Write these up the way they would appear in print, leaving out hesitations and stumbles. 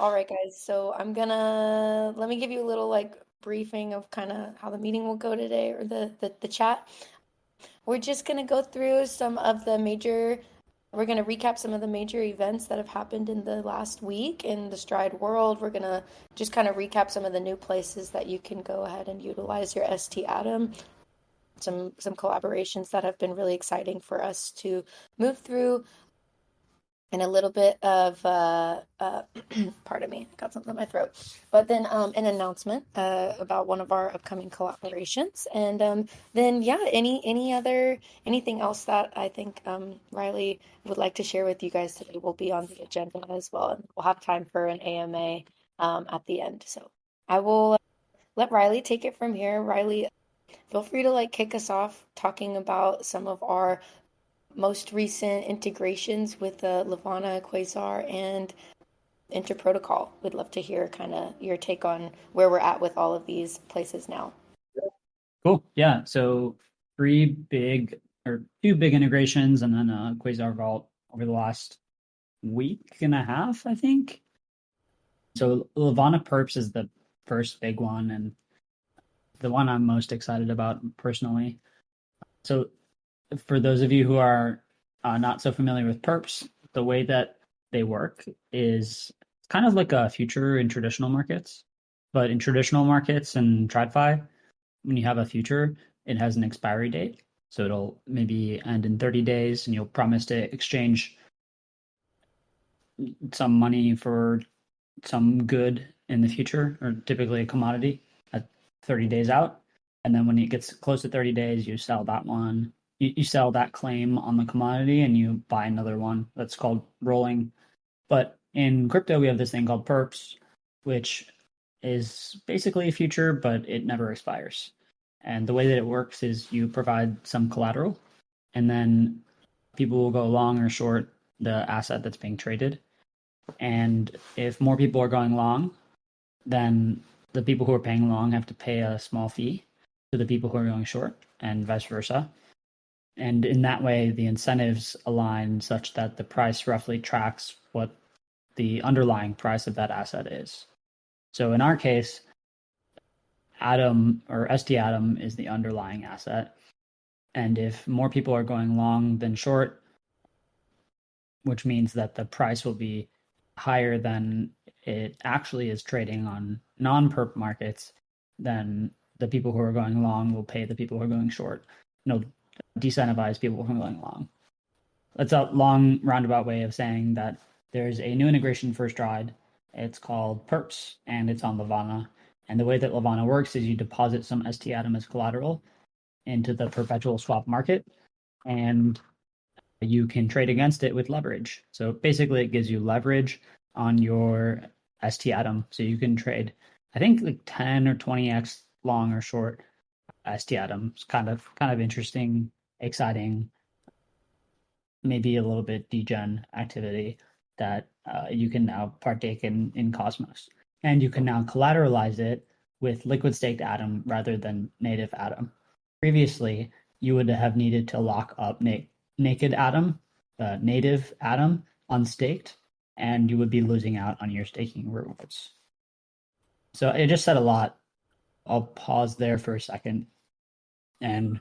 All right, guys. So let me give you a little briefing of kind of how the meeting will go today, or the chat. We're just gonna go through some of the major. We're gonna recap some of the major events that have happened in the last week in the Stride world. We're gonna just kind of recap some of the new places that you can go ahead and utilize your ST Atom. Some collaborations that have been really exciting for us to move through, and a little bit of pardon me, I got something in my throat. But then an announcement about one of our upcoming collaborations, and then yeah, anything else that I think Riley would like to share with you guys today will be on the agenda as well, and we'll have time for an AMA at the end. So I will let Riley take it from here. Riley, feel free to kick us off talking about some of our most recent integrations with the Levana, Quasar, and Interprotocol. We'd love to hear kind of your take on where we're at with all of these places now. Cool. Yeah. So two big integrations and then Quasar Vault over the last week and a half, I think. So Levana Perps is the first big one and the one I'm most excited about personally. So for those of you who are not so familiar with perps, the way that they work is kind of like a future in traditional markets. But in traditional markets and TradFi, when you have a future, it has an expiry date. So it'll maybe end in 30 days and you'll promise to exchange some money for some good in the future, or typically a commodity at 30 days out. And then when it gets close to 30 days, you sell that one. You sell that claim on the commodity and you buy another one that's called rolling. But in crypto, we have this thing called perps, which is basically a future, but it never expires. And the way that it works is you provide some collateral, and then people will go long or short the asset that's being traded. And if more people are going long, then the people who are paying long have to pay a small fee to the people who are going short, and vice versa. And in that way, the incentives align such that the price roughly tracks what the underlying price of that asset is. So in our case, Atom or ST Atom is the underlying asset. And if more people are going long than short, which means that the price will be higher than it actually is trading on non-perp markets, then the people who are going long will pay the people who are going short. No, decentivize people who are going long. That's a long roundabout way of saying that there's a new integration for Stride. It's called Perps, and it's on Levana. And the way that Levana works is you deposit some ST Atom as collateral into the perpetual swap market, and you can trade against it with leverage. So basically, it gives you leverage on your ST Atom. So you can trade, I think, like 10 or 20x long or short ST Atom. It's kind of interesting, exciting, maybe a little bit degen activity that you can now partake in Cosmos. And you can now collateralize it with liquid staked Atom rather than native Atom. Previously, you would have needed to lock up naked Atom, native Atom, unstaked, and you would be losing out on your staking rewards. So I just said a lot. I'll pause there for a second. And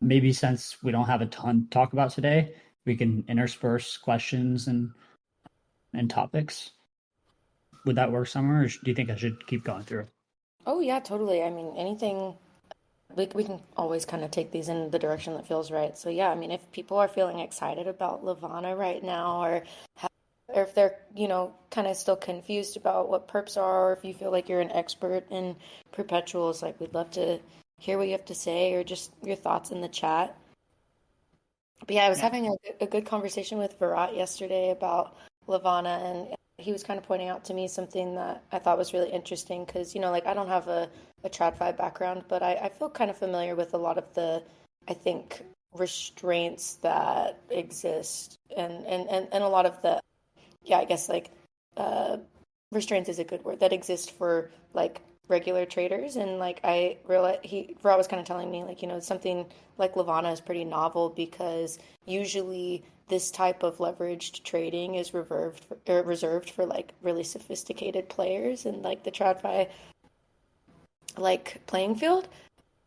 maybe since we don't have a ton to talk about today, we can intersperse questions and topics. Would that work, Summer, or do you think I should keep going through? Oh yeah, totally. I mean, anything we can always kind of take these in the direction that feels right. So yeah, I mean, if people are feeling excited about Levana right now, or if they're, kind of still confused about what perps are, or if you feel like you're an expert in perpetuals, we'd love to hear what you have to say or just your thoughts in the chat. But yeah, I was Yeah. having a good conversation with Virat yesterday about Levana, and he was kind of pointing out to me something that I thought was really interesting because, I don't have a TradFi background, but I feel kind of familiar with a lot of the, I think, restraints that exist, and a lot of the, yeah, I guess uh, restraints is a good word, that exist for regular traders. And like I realized Rob was kind of telling me like, something like Levana is pretty novel because usually this type of leveraged trading is reserved for like really sophisticated players and like the TradFi like playing field.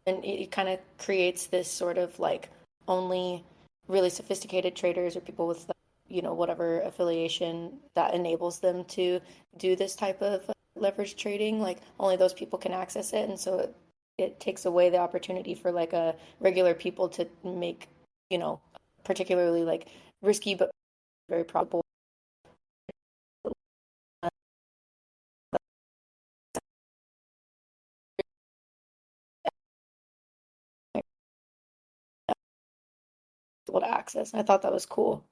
And it kind of creates this sort of like only really sophisticated traders or people with whatever affiliation that enables them to do this type of leverage trading, like only those people can access it. And so it takes away the opportunity for like a regular people to make, you know particularly like risky but very probable able to access. I thought that was cool.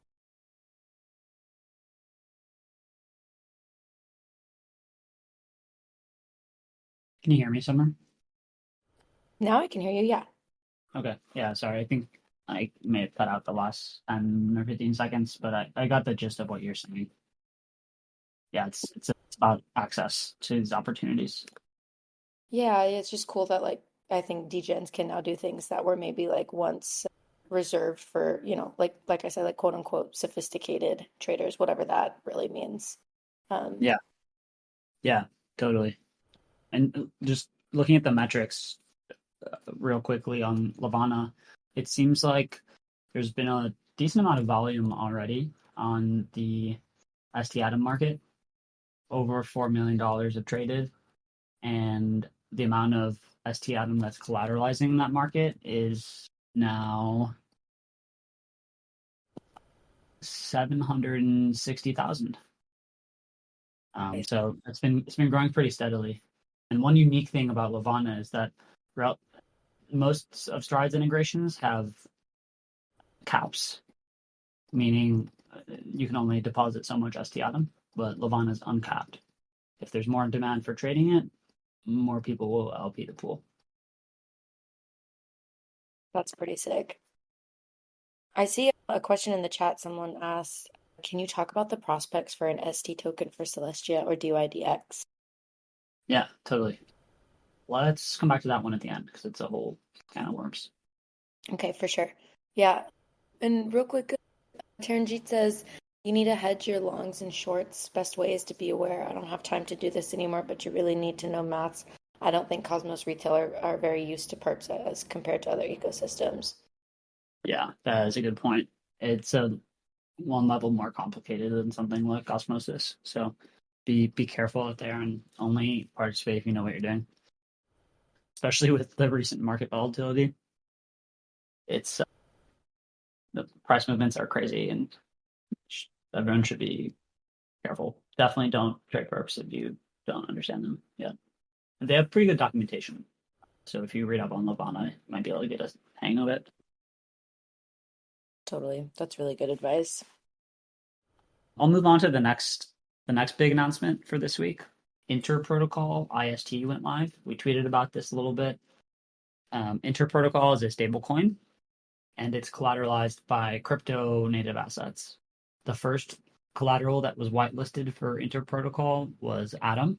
Can you hear me, Summer? Now I can hear you. Yeah. Okay. Yeah, sorry. I think I may have cut out the last 10 or 15 seconds, but I got the gist of what you're saying. Yeah, it's about access to these opportunities. Yeah, it's just cool that like I think degens can now do things that were maybe like once reserved for, like I said, like quote unquote sophisticated traders, whatever that really means. Um, Yeah, yeah, totally. And just looking at the metrics real quickly on Lavana, it seems like there's been a decent amount of volume already on the ST Atom market. Over $4 million have traded, and the amount of ST Atom that's collateralizing that market is now 760,000. So it's been growing pretty steadily. And one unique thing about Lavana is that most of Stride's integrations have caps, meaning you can only deposit so much ST Atom, but Lavana is uncapped. If there's more demand for trading it, more people will LP the pool. that's pretty sick. I see a question in the chat. Someone asked, can you talk about the prospects for an ST token for Celestia or DYDX? Yeah, totally. Let's come back to that one at the end because it's a whole can of worms. Okay, for sure. Yeah. And real quick, Taranjeet says, you need to hedge your longs and shorts. Best way is to be aware. I don't have time to do this anymore, but you really need to know maths. I don't think Cosmos retail are very used to perps as compared to other ecosystems. Yeah, that is a good point. It's a one level more complicated than something like osmosis. So be careful out there and only participate if you know what you're doing. Especially with the recent market volatility, it's the price movements are crazy, and everyone should be careful. Definitely don't trade perps if you don't understand them yet. And they have pretty good documentation. So if you read up on Lavana, you might be able to get a hang of it. Totally. That's really good advice. I'll move on to the next big announcement for this week. Inter Protocol IST went live. We tweeted about this a little bit. Inter Protocol is a stablecoin, and it's collateralized by crypto native assets. The first collateral that was whitelisted for Inter Protocol was Atom,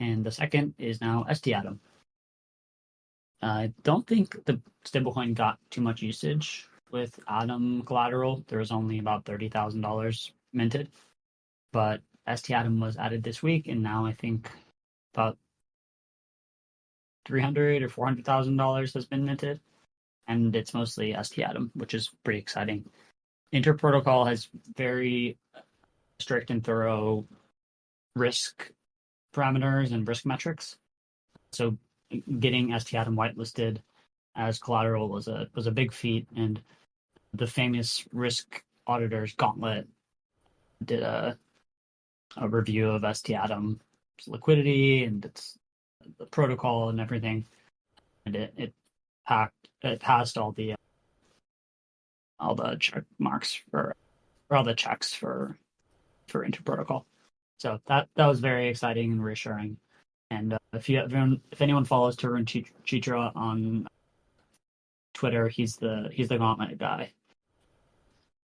and the second is now ST Atom. I don't think the stablecoin got too much usage with Atom collateral. There was only about $30,000 minted, but ST Atom was added this week, and now I think about $300,000 or $400,000 has been minted, and it's mostly ST Atom, which is pretty exciting. Inter Protocol has very strict and thorough risk parameters and risk metrics. So getting ST Atom whitelisted as collateral was a big feat, and the famous risk auditors Gauntlet did a review of ST Atom's liquidity and its the protocol and everything, and it passed all the check marks for all the checks for Inter Protocol. So that was very exciting and reassuring. And if anyone follows Tarun Chitra on Twitter, he's the Gauntlet guy,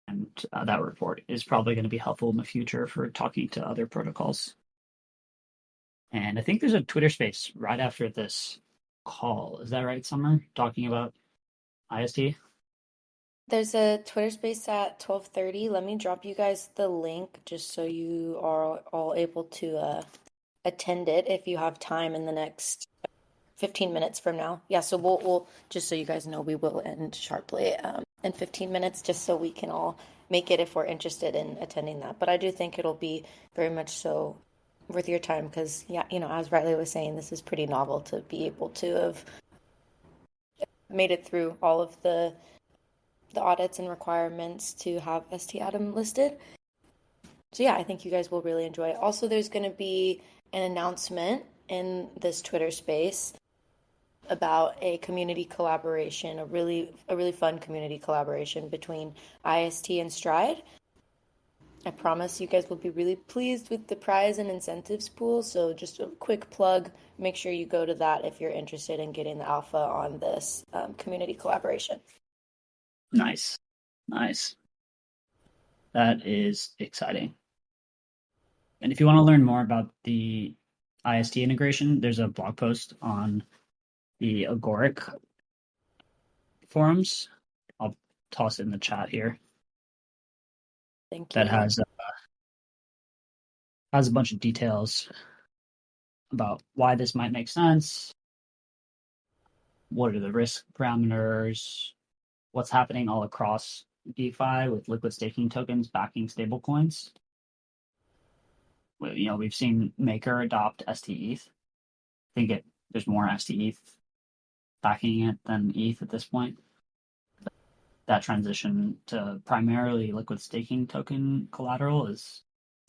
and that report is probably going to be helpful in the future for talking to other protocols. And I think there's a Twitter space right after this call. Is that right, Summer? Talking about IST? There's a Twitter space at 12:30. Let me drop you guys the link just so you are all able to attend it if you have time in the next 15 minutes from now. Yeah, so we'll just so you guys know, we will end sharply in 15 minutes just so we can all make it if we're interested in attending that. But I do think it'll be very much so worth your time because, yeah, as Riley was saying, this is pretty novel to be able to have made it through all of the audits and requirements to have ST Atom listed. So yeah, I think you guys will really enjoy it. Also, there's going to be an announcement in this Twitter space about a community collaboration, a really fun community collaboration between IST and Stride. I promise you guys will be really pleased with the prize and incentives pool. So just a quick plug, make sure you go to that if you're interested in getting the alpha on this community collaboration. Nice. Nice. That is exciting. And if you want to learn more about the IST integration, there's a blog post on the Agoric forums. I'll toss it in the chat here. Thank That you. has a bunch of details about why this might make sense, what are the risk parameters, what's happening all across DeFi with liquid staking tokens backing stablecoins. We've seen Maker adopt STETH. I think there's more STETH backing it than ETH at this point. That transition to primarily liquid staking token collateral is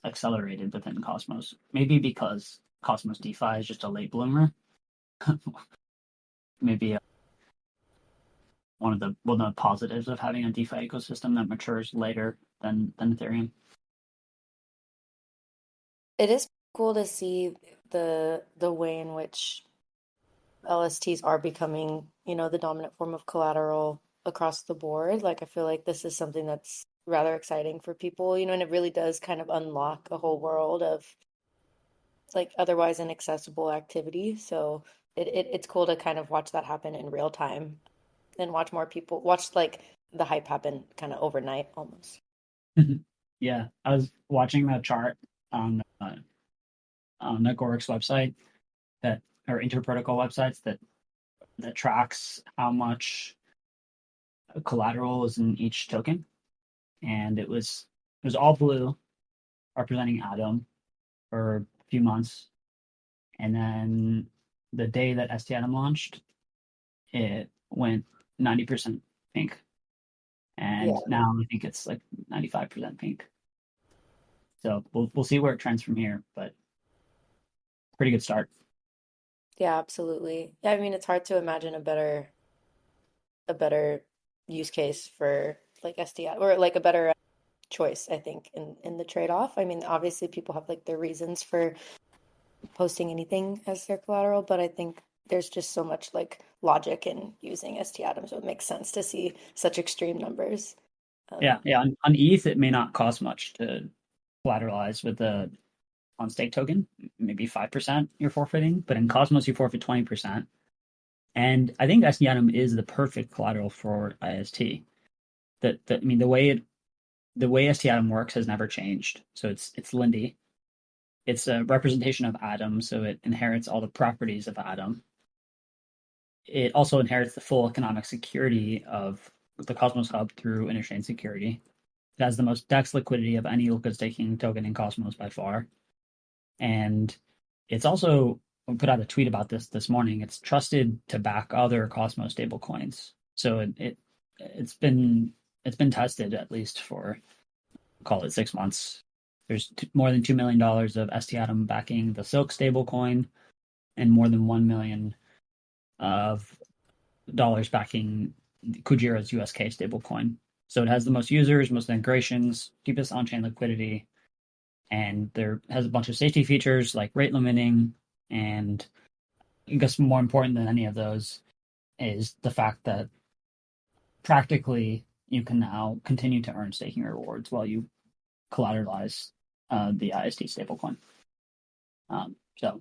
accelerated within Cosmos. Maybe because Cosmos DeFi is just a late bloomer. Maybe one of the positives of having a DeFi ecosystem that matures later than Ethereum. It is cool to see the way in which LSTs are becoming, the dominant form of collateral across the board. Like I feel like this is something that's rather exciting for people, and it really does kind of unlock a whole world of like otherwise inaccessible activity. So it's cool to kind of watch that happen in real time and watch more people watch like the hype happen kind of overnight almost. Yeah, I was watching that chart on Agoric's website that or interprotocol websites that tracks how much collateral is in each token, and it was all blue, representing Atom for a few months, and then the day that ST Atom launched, it went 90% pink, Yeah. and now I think it's like 95% pink. So we'll see where it trends from here, but pretty good start. Yeah, absolutely. Yeah, I mean it's hard to imagine a better use case for like SDI or like a better choice, I think, in the trade-off. I mean, obviously people have like their reasons for posting anything as their collateral, but I think there's just so much like logic in using ST Atom, so it makes sense to see such extreme numbers. Yeah, Um, yeah. On ETH, it may not cost much to collateralize with the on stake token, maybe 5% you're forfeiting, but in Cosmos you forfeit 20%. And I think SDNM is the perfect collateral for IST. I mean the way STAtom works has never changed. So it's Lindy. It's a representation of Atom, so it inherits all the properties of Atom. It also inherits the full economic security of the Cosmos Hub through interchain security. It has the most DEX liquidity of any liquid staking token in Cosmos by far. And it's also I put out a tweet about this morning. It's trusted to back other Cosmos stablecoins. So it's been tested at least for call it 6 months. There's more than $2 million of ST Atom backing the Silk stablecoin, and more than 1 million of dollars backing Kujira's USK stablecoin. So it has the most users, most integrations, deepest on-chain liquidity, and there has a bunch of safety features like rate limiting. And I guess more important than any of those is the fact that practically you can now continue to earn staking rewards while you collateralize the IST stablecoin. So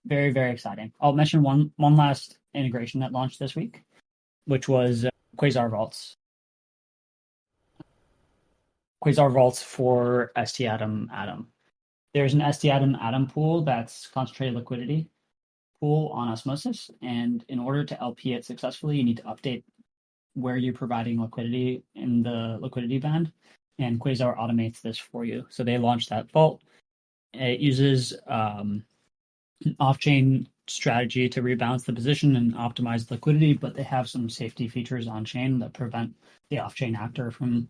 very, very exciting. I'll mention one last integration that launched this week, which was Quasar Vaults. Quasar Vaults for ST Atom. There's an ST Atom pool that's concentrated liquidity pool on Osmosis, and in order to LP it successfully, you need to update where you're providing liquidity in the liquidity band, and Quasar automates this for you. So they launched that vault. It uses an off-chain strategy to rebalance the position and optimize liquidity, but they have some safety features on chain that prevent the off-chain actor from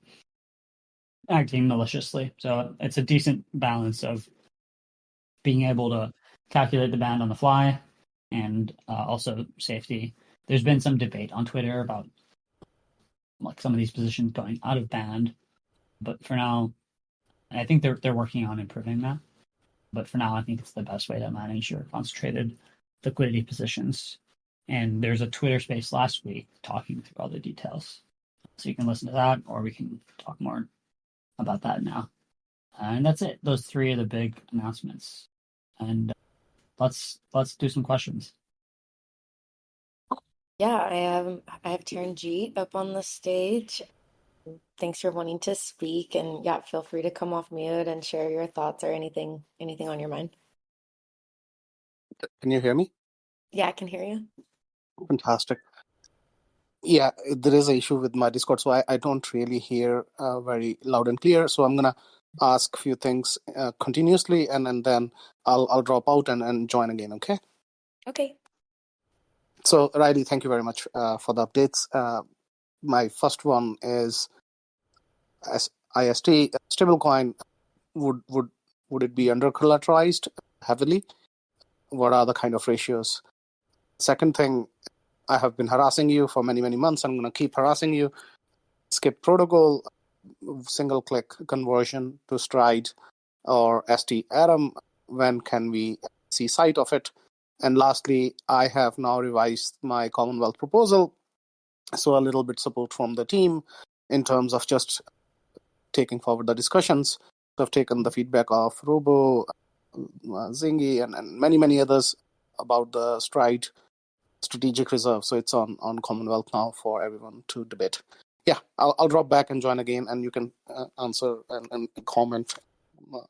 acting maliciously. So it's a decent balance of being able to calculate the band on the fly and also safety. There's been some debate on Twitter about like some of these positions going out of band, but for now, I think they're working on improving that. But for now, I think it's the best way to manage your concentrated liquidity positions. And there's a Twitter space last week talking through all the details. So you can listen to that, or we can talk more about that now. And that's it. Those three are the big announcements. And let's do some questions. Yeah, I have Taryn G up on the stage. Thanks for wanting to speak, and yeah, feel free to come off mute and share your thoughts or anything on your mind. Can you hear me? Yeah, I can hear you. Fantastic. Yeah, there is an issue with my Discord, so I don't really hear very loud and clear. So I'm gonna ask a few things continuously, and then I'll drop out and join again. Okay. Okay. So Riley, thank you very much for the updates. My first one is as IST stablecoin. Would it be under collateralized heavily? What are the kind of ratios? Second thing, I have been harassing you for many months. I'm going to keep harassing you. Skip protocol, single click conversion to Stride or ST Atom. When can we see sight of it? And lastly, I have now revised my Commonwealth proposal. So a little bit support from the team in terms of just taking forward the discussions. So I've taken the feedback of Robo, Zingy, and many others about the Stride strategic reserve. So it's on Commonwealth now for everyone to debate. Yeah, I'll drop back and join again, and you can answer and comment.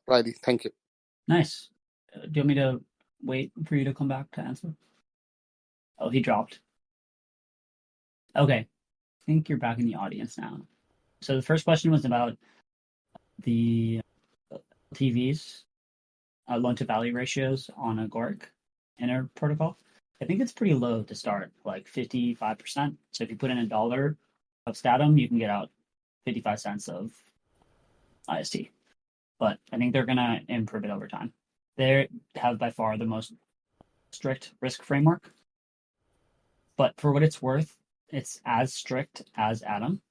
Riley, thank you. Nice. Do you want me to wait for you to come back to answer? Oh, he dropped. Okay. I think you're back in the audience now. So the first question was about the TVs, loan to value ratios on Agoric Inter protocol. I think it's pretty low to start, like 55%. So if you put in $1 of Statum, you can get out 55 cents of IST. But I think they're going to improve it over time. They have by far the most strict risk framework. But for what it's worth, it's as strict as Atom.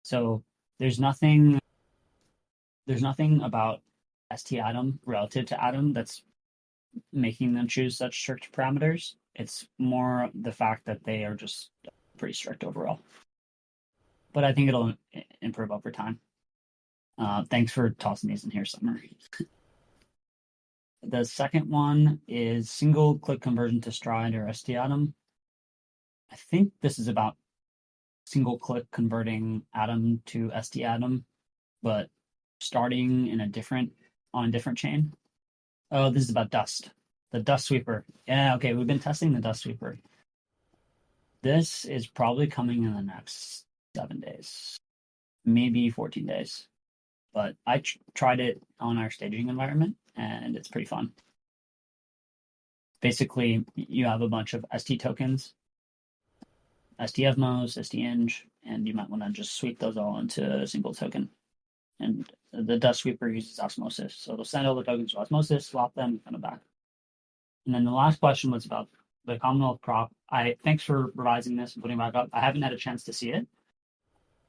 So there's nothing about ST Atom relative to Atom that's making them choose such strict parameters. It's more the fact that they are just pretty strict overall. But I think it'll improve over time. Thanks for tossing these in here, Summer. The second one is single click conversion to Stride or ST Atom. I think this is about single click converting Atom to ST Atom, but starting on a different chain. Oh, this is about Dust. The Dust Sweeper. Yeah, okay, we've been testing the Dust Sweeper. This is probably coming in the next 7 days, maybe 14 days. But I tried it on our staging environment, and it's pretty fun. Basically, you have a bunch of ST tokens, STFMOs, STING, and you might want to just sweep those all into a single token. And the Dust Sweeper uses Osmosis. So it'll send all the tokens to Osmosis, swap them, and send them back. And then the last question was about the Commonwealth prop. Thanks for revising this and putting it back up. I haven't had a chance to see it,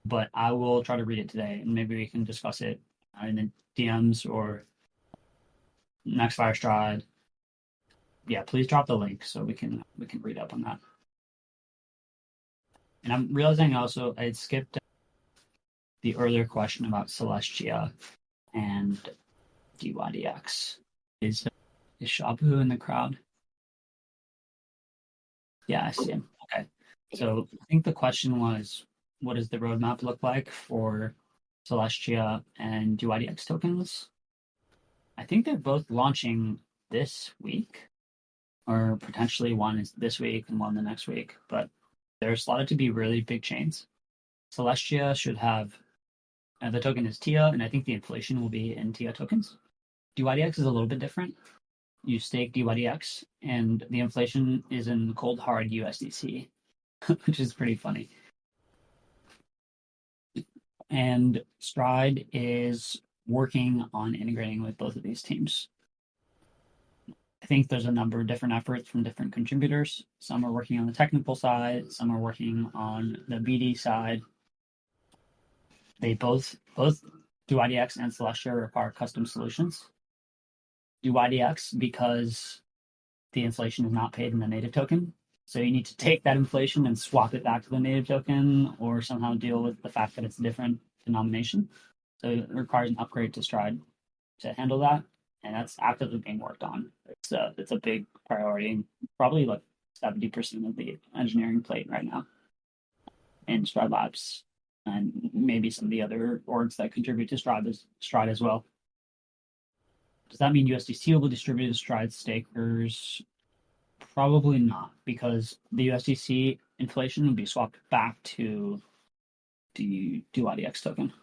but I will try to read it today, and maybe we can discuss it in the DMs or next FireStride. Yeah, please drop the link so we can read up on that. And I'm realizing also I had skipped the earlier question about Celestia and DYDX. Is Shabu in the crowd? Yeah, I see him. Okay. Yeah. So I think the question was, what does the roadmap look like for Celestia and DYDX tokens? I think they're both launching this week, or potentially one is this week and one the next week, but they're slotted to be really big chains. Celestia should have the token is TIA, and I think the inflation will be in TIA tokens. DYDX is a little bit different. You stake DYDX, and the inflation is in cold hard USDC, which is pretty funny. And Stride is working on integrating with both of these teams. I think there's a number of different efforts from different contributors. Some are working on the technical side, some are working on the BD side. They both do IDX and Celestia require custom solutions. Do IDX because the inflation is not paid in the native token. So you need to take that inflation and swap it back to the native token or somehow deal with the fact that it's a different denomination. So it requires an upgrade to Stride to handle that. And that's actively being worked on. It's a big priority, probably like 70% of the engineering plate right now in Stride Labs, and maybe some of the other orgs that contribute to Stride as well. Does that mean USDC will be distributed to Stride stakers? Probably not, because the USDC inflation will be swapped back to the DYDX token.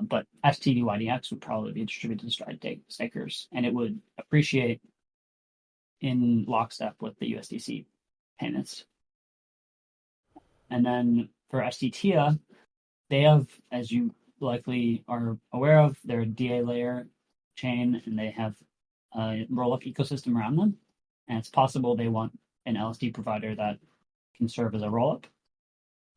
But STDYDX would probably be distributed to Stride stakers, and it would appreciate in lockstep with the USDC payments. And then for STTIA, they have, as you likely are aware of, their DA layer chain, and they have a roll-up ecosystem around them. And it's possible they want an LSD provider that can serve as a roll-up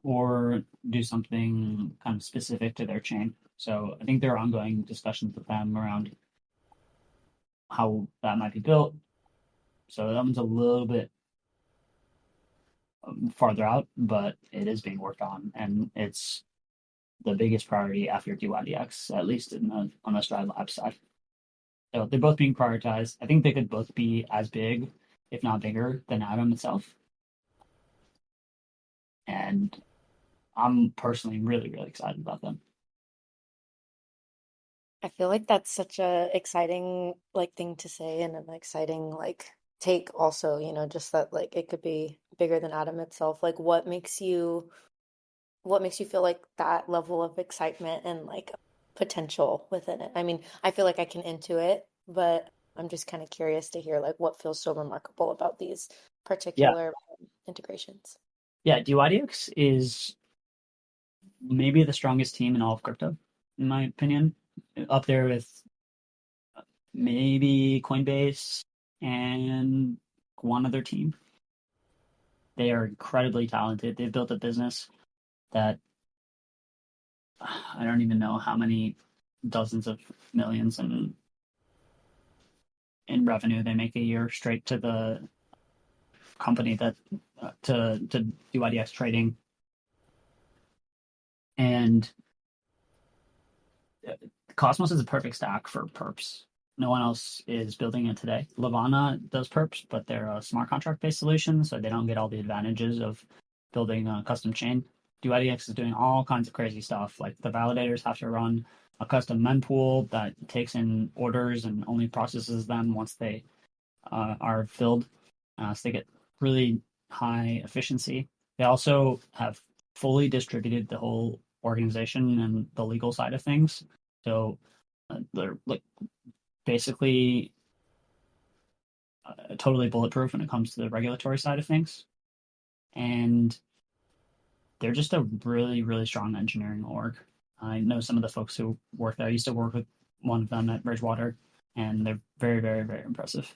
or do something kind of specific to their chain. So I think there are ongoing discussions with them around how that might be built. So that one's a little bit farther out, but it is being worked on, and it's the biggest priority after DYDX, at least on the Stride Labs side. So they're both being prioritized. I think they could both be as big, if not bigger, than Atom itself. And I'm personally really, really excited about them. I feel like that's such a exciting like thing to say and an exciting like take also, just that like it could be bigger than Atom itself. Like what makes you feel like that level of excitement and like potential within it? I mean, I feel like I can intuit, but I'm just kind of curious to hear like what feels so remarkable about these Yeah. particular integrations. Yeah, DYDX is maybe the strongest team in all of crypto, in my opinion. Up there with maybe Coinbase and one other team. They are incredibly talented. They've built a business that I don't even know how many dozens of millions in revenue they make a year straight to the company that to do IDX trading. And Cosmos is a perfect stack for perps. No one else is building it today. Levana does perps, but they're a smart contract based solution, so they don't get all the advantages of building a custom chain. DYDX is doing all kinds of crazy stuff. Like the validators have to run a custom mempool that takes in orders and only processes them once they are filled. So they get really high efficiency. They also have fully distributed the whole organization and the legal side of things. So they're like basically totally bulletproof when it comes to the regulatory side of things. And they're just a really, really strong engineering org. I know some of the folks who work there. I used to work with one of them at Bridgewater, and they're very, very, very impressive.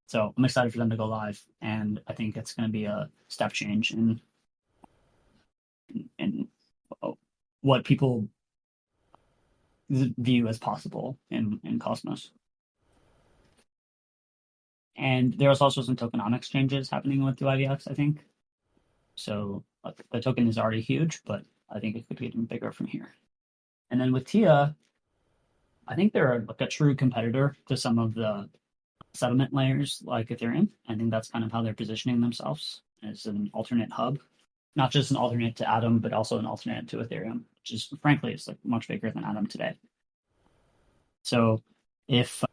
So I'm excited for them to go live, and I think it's going to be a step change in what people view as possible in Cosmos. And there's also some tokenomics changes happening with DYDX, I think. So the token is already huge, but I think it could get even bigger from here. And then with TIA, I think they're like a true competitor to some of the settlement layers like Ethereum. I think that's kind of how they're positioning themselves as an alternate hub, not just an alternate to Atom, but also an alternate to Ethereum, which is frankly is like much bigger than Atom today. So if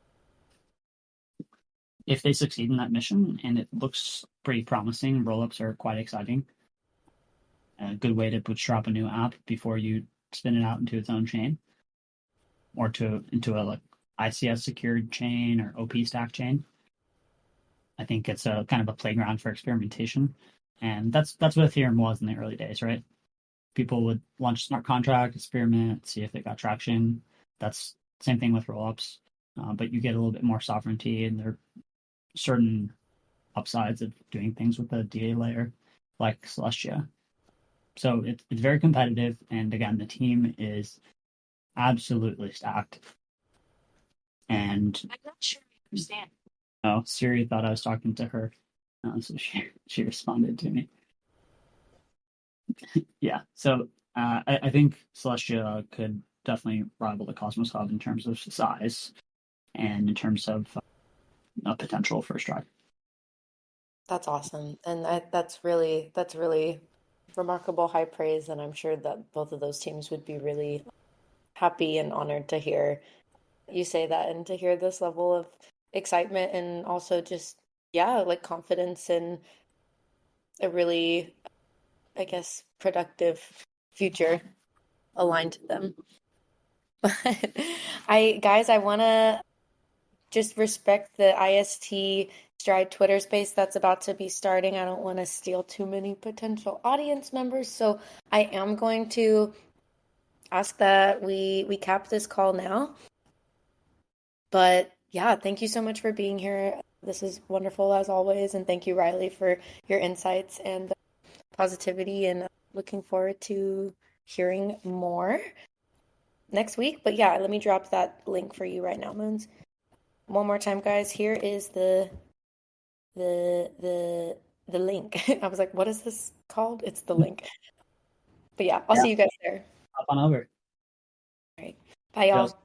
they succeed in that mission, and it looks pretty promising, rollups are quite exciting. A good way to bootstrap a new app before you spin it out into its own chain, or into a like ICS secured chain or OP stack chain. I think it's a kind of a playground for experimentation, and that's what Ethereum was in the early days, right? People would launch smart contract, experiment, see if they got traction. That's same thing with rollups, but you get a little bit more sovereignty, and there are certain upsides of doing things with the DA layer, like Celestia. So it's very competitive, and again, the team is absolutely stacked. And I'm not sure I understand. oh, Siri thought I was talking to her, so she responded to me. Yeah, so I think Celestia could definitely rival the Cosmos Hub in terms of size and in terms of potential for Stride. That's awesome. And that's really remarkable high praise. And I'm sure that both of those teams would be really happy and honored to hear you say that and to hear this level of excitement and also just, yeah, like confidence in a really, I guess, productive future aligned to them. But I want to just respect the IST Stride Twitter space that's about to be starting. I don't want to steal too many potential audience members, so I am going to ask that we cap this call now. But yeah, thank you so much for being here. This is wonderful as always, and thank you, Riley, for your insights and positivity, and looking forward to hearing more next week. But yeah, let me drop that link for you right now, Moons. One more time, guys. Here is the link. I was like, what is this called? It's the link. But yeah, I'll see you guys there. Hop on over. All right. Bye, y'all.